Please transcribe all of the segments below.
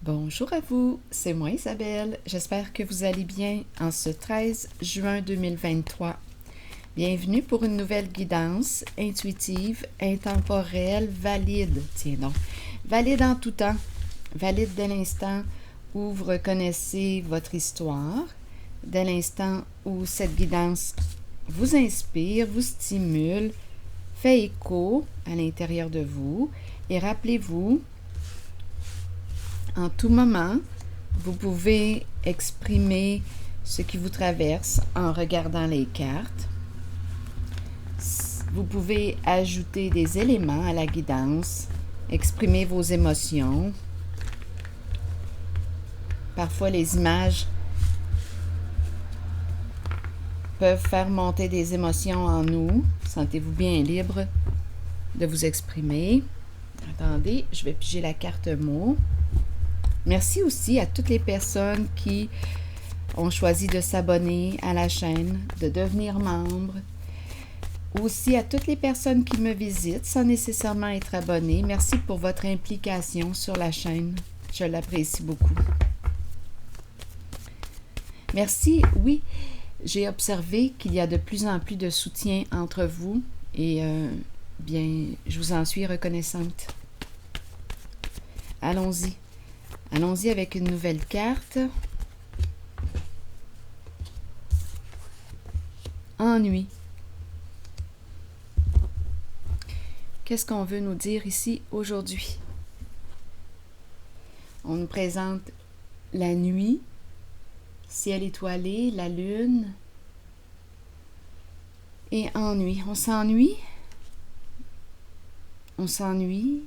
Bonjour à vous, c'est moi Isabelle. J'espère que vous allez bien en ce 13 juin 2023. Bienvenue pour une nouvelle guidance intuitive, intemporelle, valide. Tiens donc, valide en tout temps, valide dès l'instant où vous reconnaissez votre histoire, dès l'instant où cette guidance vous inspire, vous stimule, fait écho à l'intérieur de vous et rappelez-vous, en tout moment, vous pouvez exprimer ce qui vous traverse en regardant les cartes. Vous pouvez ajouter des éléments à la guidance, exprimer vos émotions. Parfois, les images peuvent faire monter des émotions en nous. Sentez-vous bien libre de vous exprimer. Attendez, je vais piger la carte mot. Merci aussi à toutes les personnes qui ont choisi de s'abonner à la chaîne, de devenir membre. Aussi à toutes les personnes qui me visitent sans nécessairement être abonnées. Merci pour votre implication sur la chaîne. Je l'apprécie beaucoup. Merci. Oui, j'ai observé qu'il y a de plus en plus de soutien entre vous et bien, je vous en suis reconnaissante. Allons-y. Allons-y avec une nouvelle carte. Ennui. Qu'est-ce qu'on veut nous dire ici aujourd'hui? On nous présente la nuit, ciel étoilé, la lune et ennui. On s'ennuie? On s'ennuie?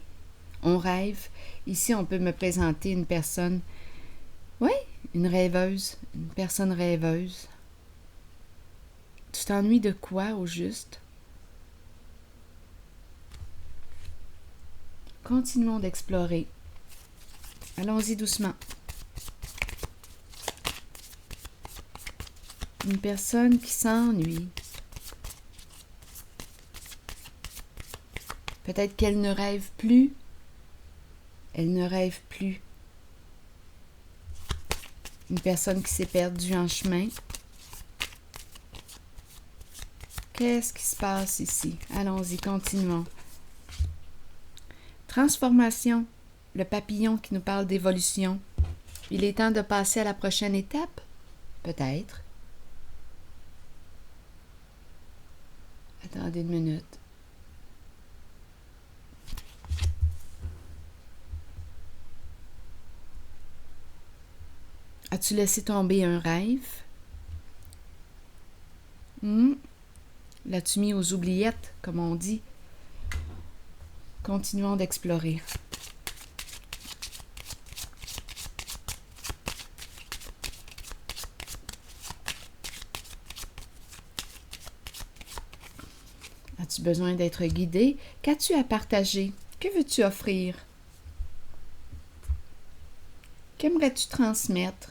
On rêve. Ici, on peut me présenter une personne, oui, une rêveuse, une personne rêveuse. Tu t'ennuies de quoi, au juste? Continuons d'explorer. Allons-y doucement. Une personne qui s'ennuie. Peut-être qu'elle ne rêve plus. Elle ne rêve plus. Une personne qui s'est perdue en chemin. Qu'est-ce qui se passe ici? Allons-y, continuons. Transformation. Le papillon qui nous parle d'évolution. Il est temps de passer à la prochaine étape? Peut-être. Attendez une minute. As-tu laissé tomber un rêve? L'as-tu mis aux oubliettes, comme on dit? Continuons d'explorer. As-tu besoin d'être guidé? Qu'as-tu à partager? Que veux-tu offrir? Qu'aimerais-tu transmettre?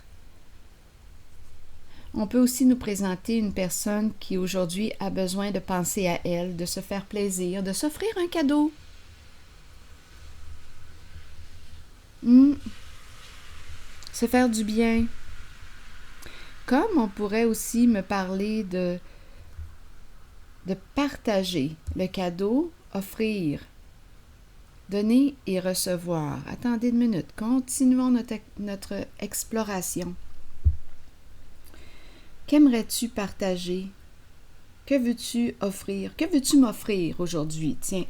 On peut aussi nous présenter une personne qui aujourd'hui a besoin de penser à elle, de se faire plaisir, de s'offrir un cadeau. Se faire du bien. Comme on pourrait aussi me parler de partager le cadeau, offrir, donner et recevoir. Attendez une minute, continuons notre exploration. Qu'aimerais-tu partager? Que veux-tu offrir? Que veux-tu m'offrir aujourd'hui? Tiens.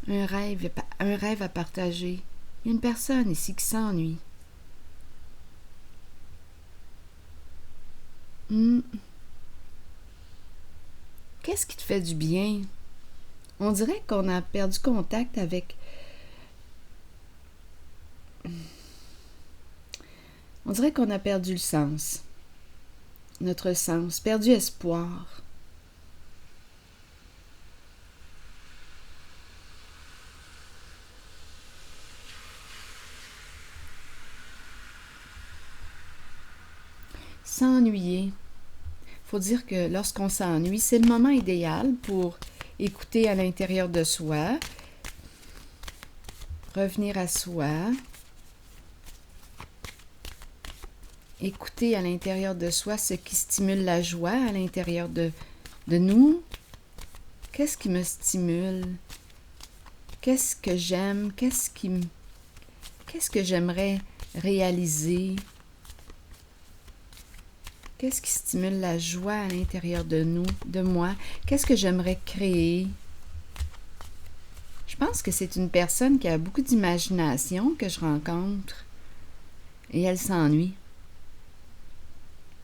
Un rêve à partager. Il y a une personne ici qui s'ennuie. Qu'est-ce qui te fait du bien? On dirait qu'on a perdu contact avec... On dirait qu'on a perdu le sens. Notre sens, perdu espoir. S'ennuyer. Il faut dire que lorsqu'on s'ennuie, c'est le moment idéal pour écouter à l'intérieur de soi, revenir à soi, écouter à l'intérieur de soi ce qui stimule la joie à l'intérieur de nous. Qu'est-ce qui me stimule? Qu'est-ce que j'aime? Qu'est-ce que j'aimerais réaliser? Qu'est-ce qui stimule la joie à l'intérieur de nous, de moi? Qu'est-ce que j'aimerais créer? Je pense que c'est une personne qui a beaucoup d'imagination que je rencontre et elle s'ennuie.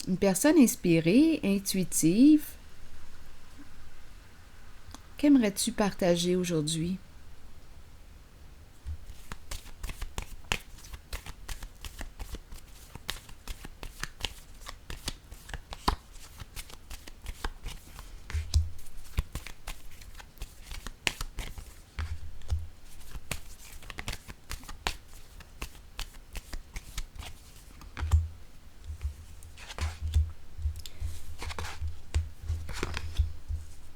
Une personne inspirée, intuitive. Qu'aimerais-tu partager aujourd'hui?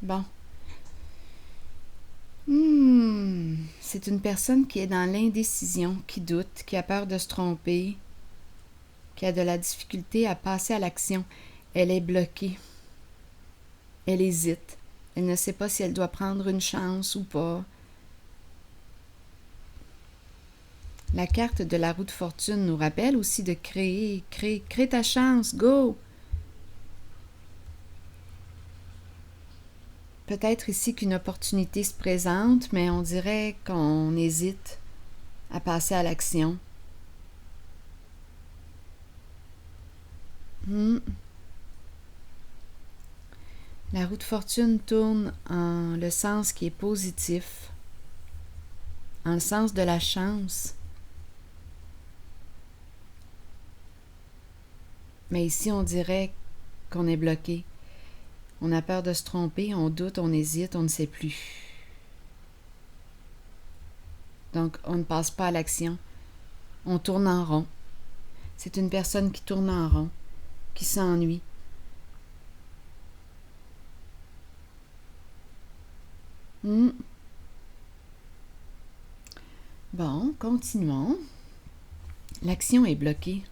Bon. C'est une personne qui est dans l'indécision, qui doute, qui a peur de se tromper, qui a de la difficulté à passer à l'action. Elle est bloquée. Elle hésite. Elle ne sait pas si elle doit prendre une chance ou pas. La carte de la roue de fortune nous rappelle aussi de créer, crée ta chance, go! Peut-être ici qu'une opportunité se présente, mais on dirait qu'on hésite à passer à l'action. La roue de fortune tourne en le sens qui est positif, en le sens de la chance. Mais ici, on dirait qu'on est bloqué. On a peur de se tromper, on doute, on hésite, on ne sait plus. Donc, on ne passe pas à l'action. On tourne en rond. C'est une personne qui tourne en rond, qui s'ennuie. Bon, continuons. L'action est bloquée.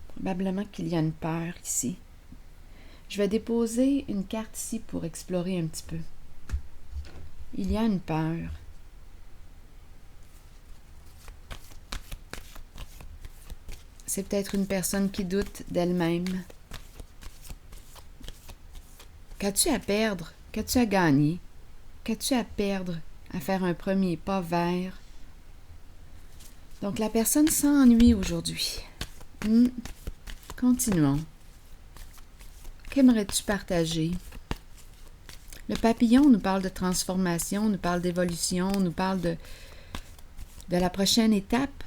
Probablement qu'il y a une peur ici. Je vais déposer une carte ici pour explorer un petit peu. Il y a une peur. C'est peut-être une personne qui doute d'elle-même. Qu'as-tu à perdre? Qu'as-tu à gagner? Qu'as-tu à perdre à faire un premier pas vers? Donc la personne s'ennuie aujourd'hui. Continuons. Qu'aimerais-tu partager? Le papillon nous parle de transformation, nous parle d'évolution, nous parle de la prochaine étape.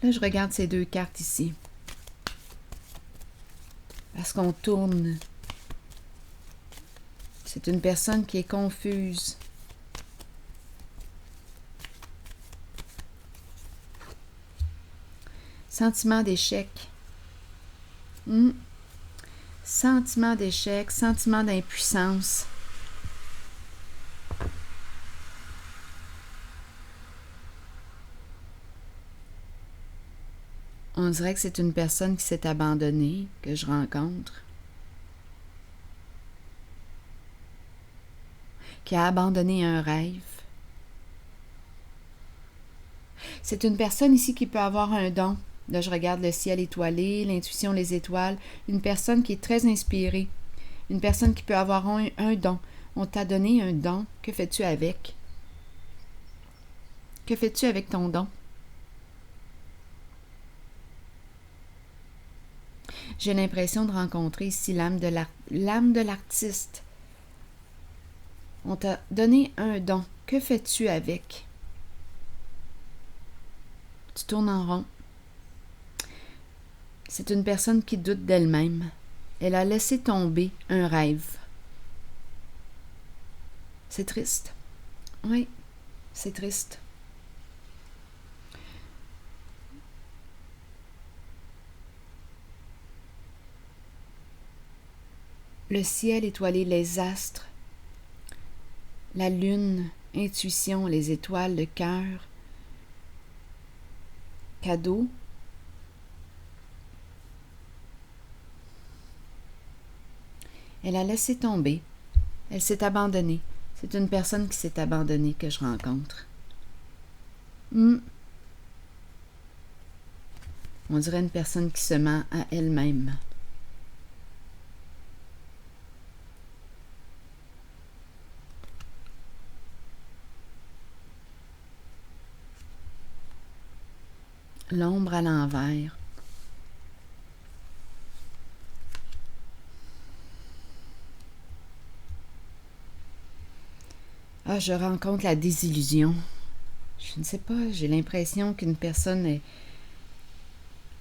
Là, je regarde ces deux cartes ici. Parce qu'on tourne. C'est une personne qui est confuse. Sentiment d'échec. Sentiment d'échec, sentiment d'impuissance. On dirait que c'est une personne qui s'est abandonnée, que je rencontre, qui a abandonné un rêve. C'est une personne ici qui peut avoir un don. Là, je regarde le ciel étoilé, l'intuition, les étoiles. Une personne qui est très inspirée. Une personne qui peut avoir un don. On t'a donné un don. Que fais-tu avec? Que fais-tu avec ton don? J'ai l'impression de rencontrer ici l'âme de l'artiste. On t'a donné un don. Que fais-tu avec? Tu tournes en rond. C'est une personne qui doute d'elle-même. Elle a laissé tomber un rêve. C'est triste. Oui, c'est triste. Le ciel étoilé, les astres. la lune, intuition, les étoiles, le cœur, cadeau. Elle a laissé tomber. Elle s'est abandonnée. C'est une personne qui s'est abandonnée que je rencontre. On dirait une personne qui se ment à elle-même. L'ombre à l'envers. Ah, je rencontre la désillusion. Je ne sais pas, j'ai l'impression qu'une personne est...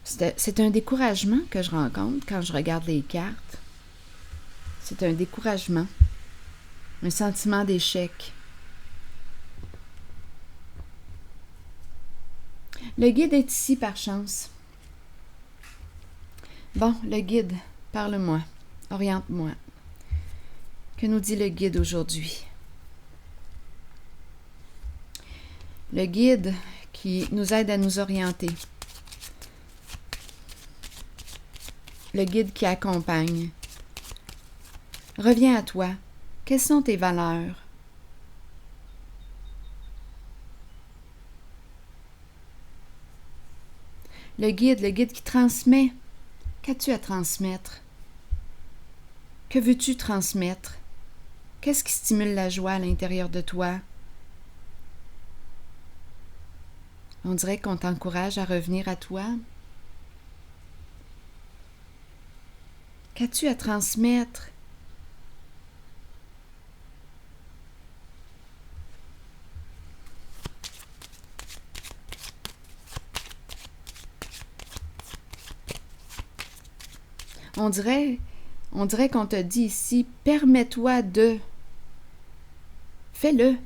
C'est un découragement que je rencontre quand je regarde les cartes. C'est un découragement, un sentiment d'échec. Le guide est ici par chance. Bon, le guide, parle-moi, oriente-moi. Que nous dit le guide aujourd'hui? Le guide qui nous aide à nous orienter. Le guide qui accompagne. Reviens à toi. Quelles sont tes valeurs? Le guide qui transmet. Qu'as-tu à transmettre? Que veux-tu transmettre? Qu'est-ce qui stimule la joie à l'intérieur de toi? On dirait qu'on t'encourage à revenir à toi. Qu'as-tu à transmettre? On dirait qu'on te dit ici, permets-toi de. Fais-le.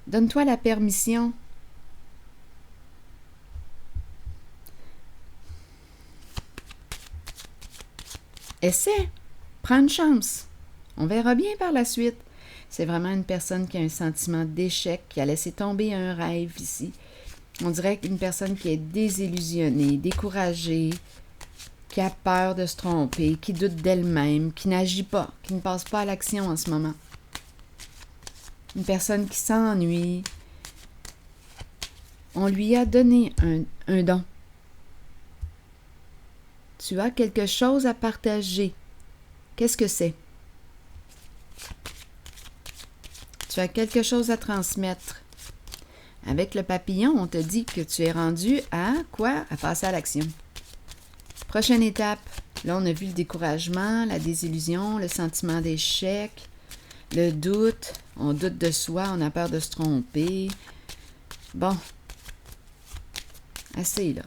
Donne-toi la permission. Essaie. Prends une chance. On verra bien par la suite. C'est vraiment une personne qui a un sentiment d'échec, qui a laissé tomber un rêve ici. On dirait qu'une personne qui est désillusionnée, découragée, qui a peur de se tromper, qui doute d'elle-même, qui n'agit pas, qui ne passe pas à l'action en ce moment. Une personne qui s'ennuie. On lui a donné un don. Tu as quelque chose à partager. Qu'est-ce que c'est? Tu as quelque chose à transmettre. Avec le papillon, on te dit que tu es rendu à quoi? À passer à l'action. Prochaine étape. Là, on a vu le découragement, la désillusion, le sentiment d'échec, le doute. On doute de soi, on a peur de se tromper. Bon. Assez, là.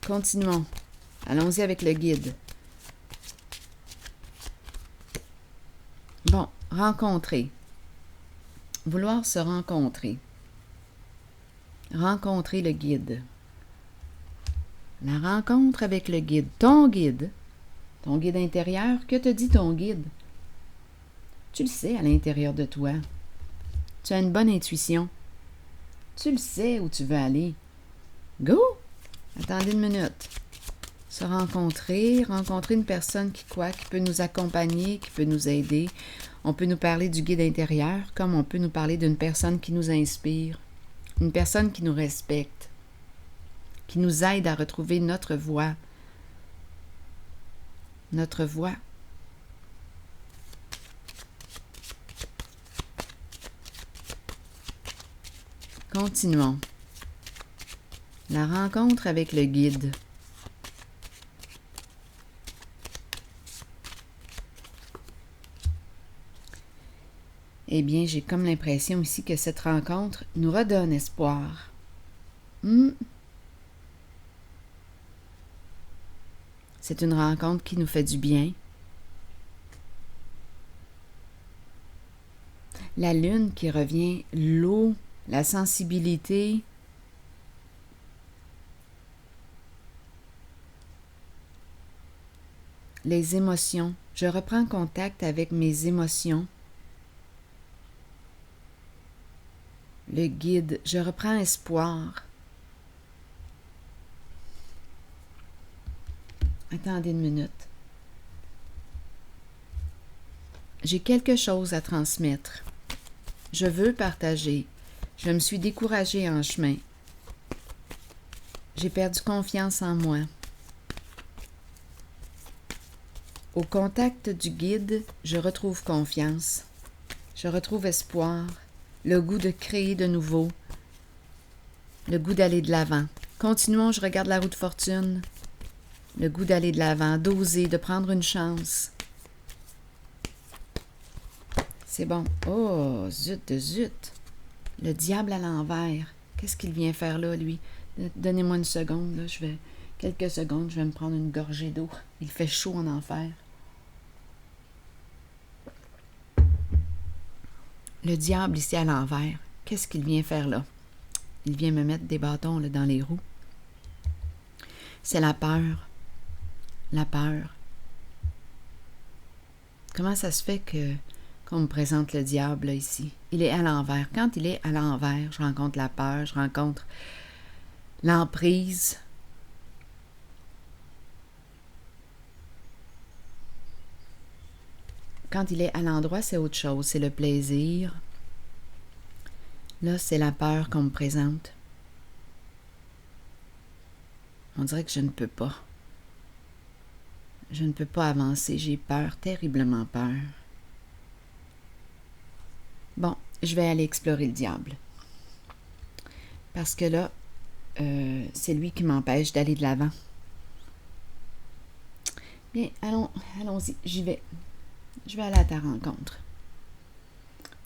Continuons. Allons-y avec le guide. Bon, rencontrer. Vouloir se rencontrer. Rencontrer le guide. La rencontre avec le guide. Ton guide intérieur, que te dit ton guide? Tu le sais à l'intérieur de toi. Tu as une bonne intuition. Tu le sais où tu veux aller. Go! Attendez une minute. Se rencontrer une personne qui peut nous accompagner, qui peut nous aider. On peut nous parler du guide intérieur, comme on peut nous parler d'une personne qui nous inspire, une personne qui nous respecte, qui nous aide à retrouver notre voie. Notre voie. Continuons. La rencontre avec le guide. Eh bien, j'ai comme l'impression ici que cette rencontre nous redonne espoir. C'est une rencontre qui nous fait du bien. La lune qui revient, l'eau, la sensibilité. Les émotions. Je reprends contact avec mes émotions. le guide. Je reprends espoir. Attendez une minute. J'ai quelque chose à transmettre. Je veux partager. Je me suis découragée en chemin. J'ai perdu confiance en moi. Au contact du guide, je retrouve confiance. Je retrouve espoir, le goût de créer de nouveau, le goût d'aller de l'avant. Continuons, je regarde la roue de fortune. Le goût d'aller de l'avant, d'oser, de prendre une chance. C'est bon. Oh, zut de zut. Le diable à l'envers. Qu'est-ce qu'il vient faire là, lui? Donnez-moi une seconde, là. Quelques secondes, je vais me prendre une gorgée d'eau. Il fait chaud en enfer. Le diable ici à l'envers. Qu'est-ce qu'il vient faire là? Il vient me mettre des bâtons là, dans les roues. C'est la peur. La peur. Comment ça se fait qu'on me présente le diable là, ici? Il est à l'envers. Quand il est à l'envers, je rencontre la peur, je rencontre l'emprise. Quand il est à l'endroit, c'est autre chose. C'est le plaisir. Là, c'est la peur qu'on me présente. On dirait que je ne peux pas. Je ne peux pas avancer. J'ai peur, terriblement peur. Bon, je vais aller explorer le diable. Parce que là, c'est lui qui m'empêche d'aller de l'avant. Bien, allons-y, j'y vais. Je vais aller à ta rencontre.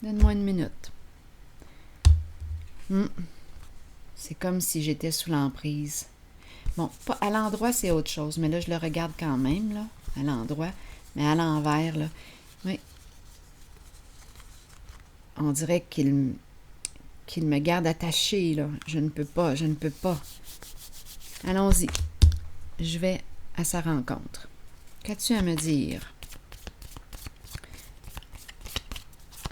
Donne-moi une minute. C'est comme si j'étais sous l'emprise. Bon, pas à l'endroit, c'est autre chose, mais là, je le regarde quand même, là, à l'endroit, mais à l'envers, là. Oui. On dirait qu'il me garde attaché, là. Je ne peux pas. Allons-y. Je vais à sa rencontre. Qu'as-tu à me dire?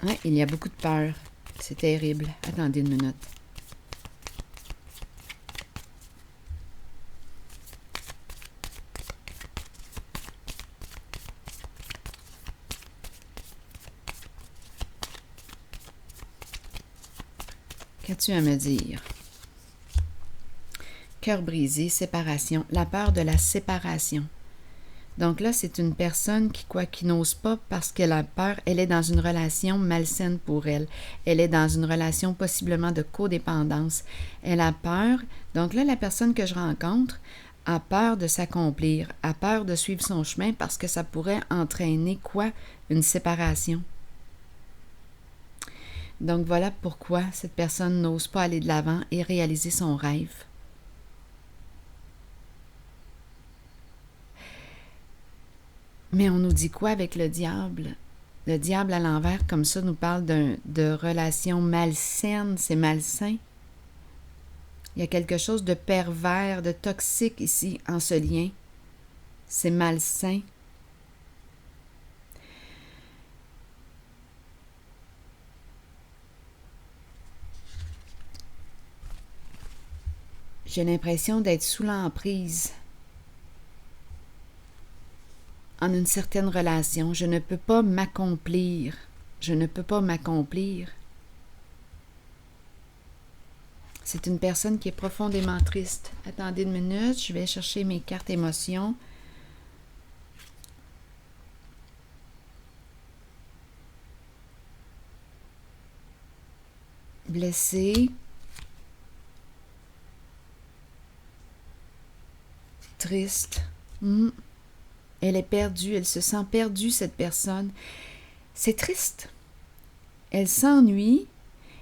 Oui, il y a beaucoup de peur. C'est terrible. Attendez une minute. Qu'as-tu à me dire? Cœur brisé, séparation, la peur de la séparation. Donc là, c'est une personne qui n'ose pas parce qu'elle a peur. Elle est dans une relation malsaine pour elle. Elle est dans une relation possiblement de codépendance. Elle a peur. Donc là, la personne que je rencontre a peur de s'accomplir, a peur de suivre son chemin parce que ça pourrait entraîner quoi? Une séparation. Donc voilà pourquoi cette personne n'ose pas aller de l'avant et réaliser son rêve. Mais on nous dit quoi avec le diable? Le diable à l'envers, comme ça, nous parle de relations malsaines. C'est malsain. Il y a quelque chose de pervers, de toxique ici, en ce lien. C'est malsain. J'ai l'impression d'être sous l'emprise en une certaine relation. Je ne peux pas m'accomplir. Je ne peux pas m'accomplir. C'est une personne qui est profondément triste. Attendez une minute, je vais chercher mes cartes émotions. Blessée. Triste. Elle est perdue, elle se sent perdue, cette personne. C'est triste. Elle s'ennuie,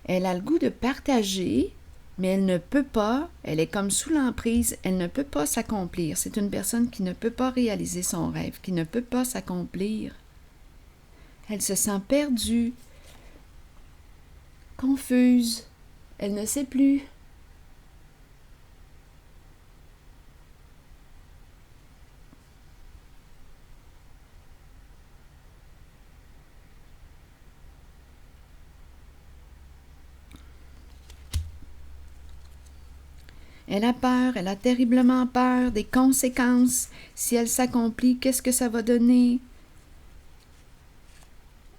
elle a le goût de partager, mais elle ne peut pas, elle est comme sous l'emprise, elle ne peut pas s'accomplir. C'est une personne qui ne peut pas réaliser son rêve, qui ne peut pas s'accomplir. Elle se sent perdue, confuse, elle ne sait plus. Elle a peur, elle a terriblement peur des conséquences. Si elle s'accomplit, qu'est-ce que ça va donner?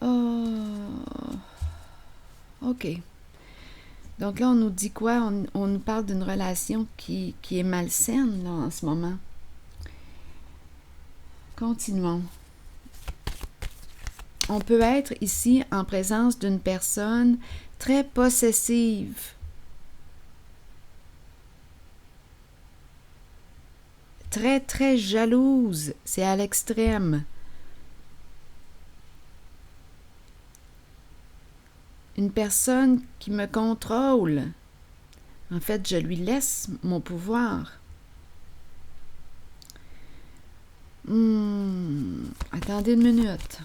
Oh, OK. Donc là, on nous dit quoi? On nous parle d'une relation qui est malsaine là, en ce moment. Continuons. On peut être ici en présence d'une personne très possessive. Très, très jalouse. C'est à l'extrême. Une personne qui me contrôle. En fait, je lui laisse mon pouvoir. Attendez une minute.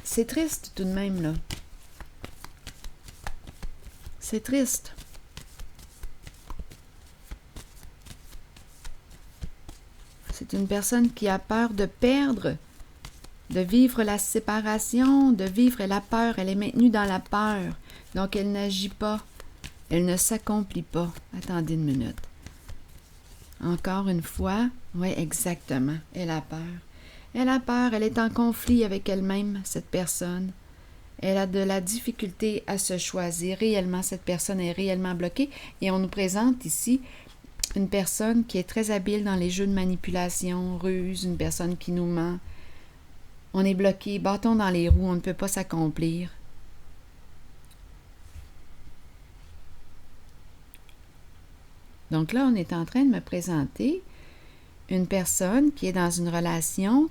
C'est triste tout de même, là. C'est triste. C'est une personne qui a peur de perdre, de vivre la séparation, de vivre la peur. Elle est maintenue dans la peur. Donc, elle n'agit pas. Elle ne s'accomplit pas. Attendez une minute. Encore une fois. Oui, exactement. Elle a peur. Elle a peur. Elle est en conflit avec elle-même, cette personne. Elle a de la difficulté à se choisir. Réellement, cette personne est réellement bloquée. Et on nous présente ici une personne qui est très habile dans les jeux de manipulation, ruse, une personne qui nous ment. On est bloqué, bâton dans les roues, on ne peut pas s'accomplir. Donc là, on est en train de me présenter une personne qui est dans une relation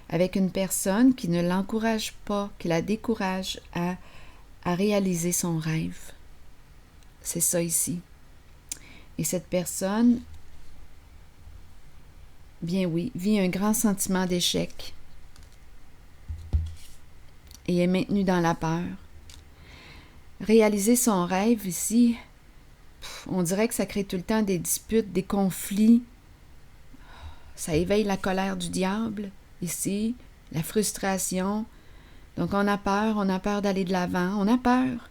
avec une personne qui ne l'encourage pas, qui la décourage à réaliser son rêve. C'est ça ici. Et cette personne, bien oui, vit un grand sentiment d'échec et est maintenue dans la peur. Réaliser son rêve ici, on dirait que ça crée tout le temps des disputes, des conflits. Ça éveille la colère du diable, ici, la frustration. Donc on a peur d'aller de l'avant, on a peur.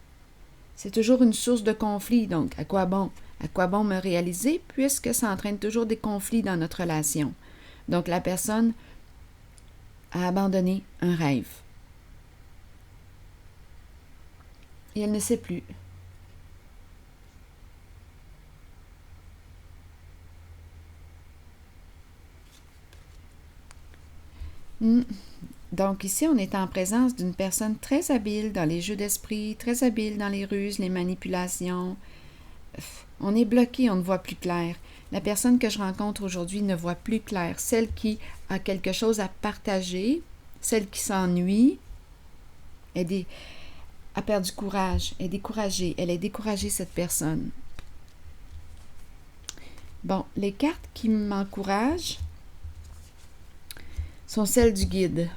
C'est toujours une source de conflit, donc à quoi bon? À quoi bon me réaliser puisque ça entraîne toujours des conflits dans notre relation. Donc la personne a abandonné un rêve. Et elle ne sait plus. Donc ici, on est en présence d'une personne très habile dans les jeux d'esprit, très habile dans les ruses, les manipulations. On est bloqué, on ne voit plus clair. La personne que je rencontre aujourd'hui ne voit plus clair. Celle qui a quelque chose à partager, celle qui s'ennuie, a perdu courage, est découragée. Elle est découragée, cette personne. Bon, les cartes qui m'encouragent sont celles du guide.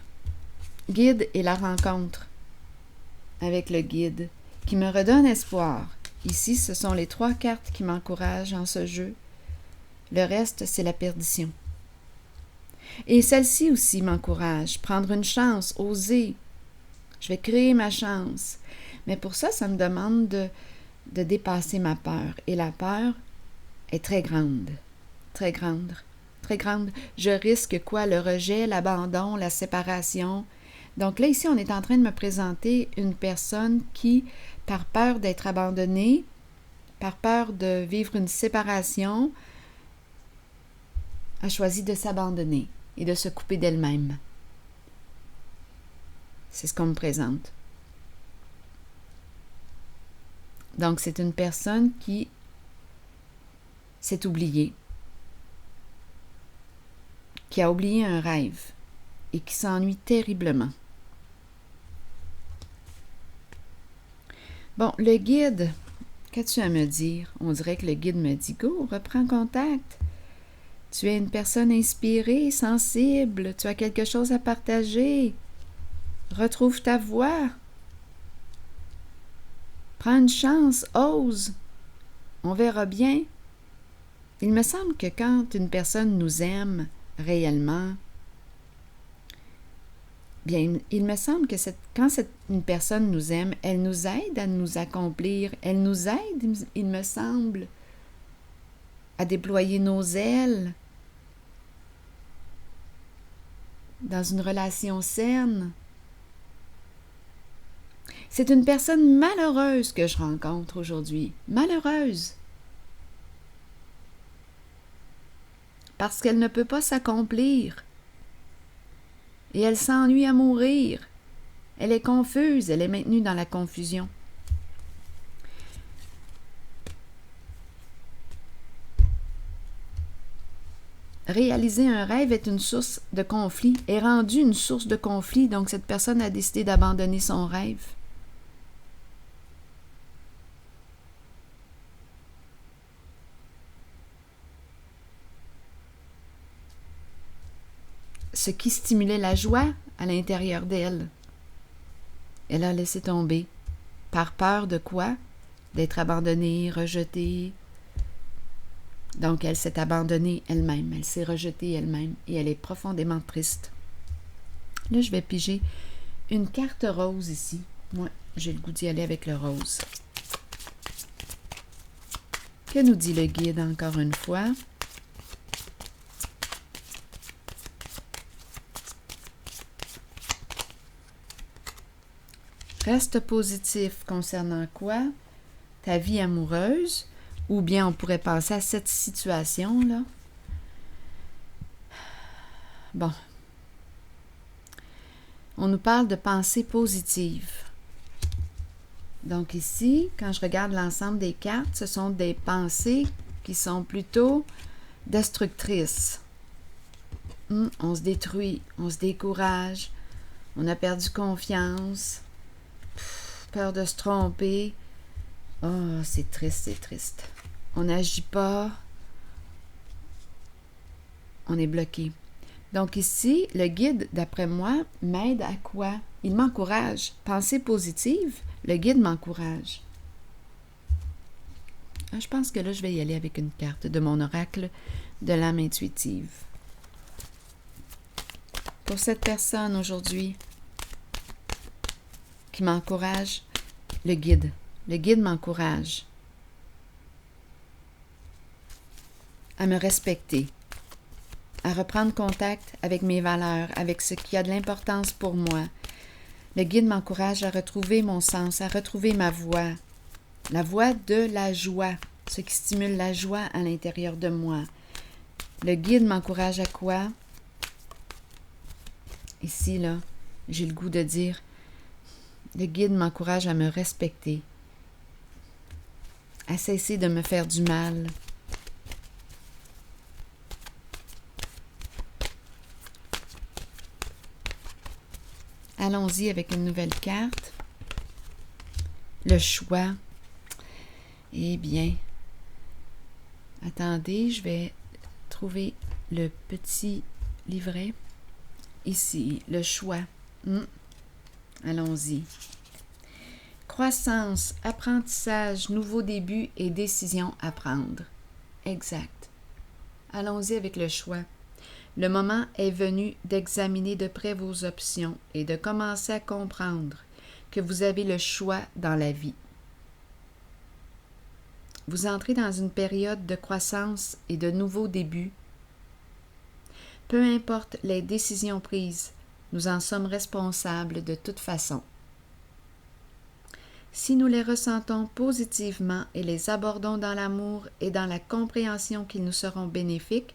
Guide et la rencontre avec le guide qui me redonne espoir. Ici, ce sont les 3 cartes qui m'encouragent en ce jeu. Le reste, c'est la perdition. Et celle-ci aussi m'encourage. Prendre une chance, oser. Je vais créer ma chance. Mais pour ça, ça me demande de dépasser ma peur. Et la peur est très grande. Très grande. Très grande. Je risque quoi? Le rejet, l'abandon, la séparation. Donc là, ici, on est en train de me présenter une personne qui, par peur d'être abandonnée, par peur de vivre une séparation, a choisi de s'abandonner et de se couper d'elle-même. C'est ce qu'on me présente. Donc, c'est une personne qui s'est oubliée, qui a oublié un rêve et qui s'ennuie terriblement. Bon, le guide, qu'as-tu à me dire? On dirait que le guide me dit « Go, reprends contact. Tu es une personne inspirée, sensible, tu as quelque chose à partager. Retrouve ta voix. Prends une chance, ose. On verra bien. » Il me semble que quand une personne nous aime réellement, bien, il me semble que quand une personne nous aime, elle nous aide à nous accomplir. Elle nous aide, il me semble. à déployer nos ailes dans une relation saine. C'est une personne malheureuse que je rencontre aujourd'hui. Malheureuse. Parce qu'elle ne peut pas s'accomplir. Et elle s'ennuie à mourir. Elle est confuse, elle est maintenue dans la confusion. Réaliser un rêve est une source de conflit, est rendu une source de conflit, donc cette personne a décidé d'abandonner son rêve. Ce qui stimulait la joie à l'intérieur d'elle, elle a laissé tomber. Par peur de quoi? D'être abandonnée, rejetée. Donc, elle s'est abandonnée elle-même, elle s'est rejetée elle-même et elle est profondément triste. Là, je vais piger une carte rose ici. Moi, j'ai le goût d'y aller avec le rose. Que nous dit le guide encore une fois? Reste positif concernant quoi? Ta vie amoureuse, ou bien on pourrait penser à cette situation-là. Bon. On nous parle de pensée positive. Donc ici, quand je regarde l'ensemble des cartes, ce sont des pensées qui sont plutôt destructrices. On se détruit, on se décourage, on a perdu confiance, peur de se tromper. Oh, c'est triste, c'est triste. On n'agit pas, on est bloqué. Donc ici, le guide, d'après moi, m'aide à quoi? Il m'encourage. Pensée positive, le guide m'encourage. Je pense que là, je vais y aller avec une carte de mon oracle de l'âme intuitive. Pour cette personne aujourd'hui qui m'encourage, le guide. Le guide m'encourage à me respecter, à reprendre contact avec mes valeurs, avec ce qui a de l'importance pour moi. Le guide m'encourage à retrouver mon sens, à retrouver ma voix, la voix de la joie, ce qui stimule la joie à l'intérieur de moi. Le guide m'encourage à quoi? Ici, là, j'ai le goût de dire, le guide m'encourage à me respecter, à cesser de me faire du mal. Allons-y avec une nouvelle carte. Le choix. Eh bien, attendez, je vais trouver le petit livret. Ici, le choix. Allons-y. Croissance, apprentissage, nouveau début et décision à prendre. Exact. Allons-y avec le choix. Le moment est venu d'examiner de près vos options et de commencer à comprendre que vous avez le choix dans la vie. Vous entrez dans une période de croissance et de nouveaux débuts. Peu importe les décisions prises, nous en sommes responsables de toute façon. Si nous les ressentons positivement et les abordons dans l'amour et dans la compréhension qu'ils nous seront bénéfiques,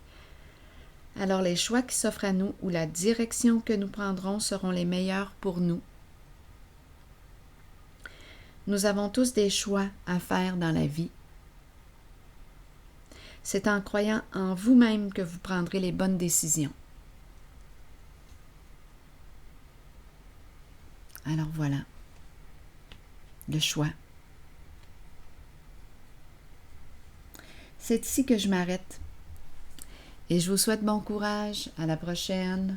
alors les choix qui s'offrent à nous ou la direction que nous prendrons seront les meilleurs pour nous. Nous avons tous des choix à faire dans la vie. C'est en croyant en vous-même que vous prendrez les bonnes décisions. Alors voilà, le choix. C'est ici que je m'arrête. Et je vous souhaite bon courage. À la prochaine.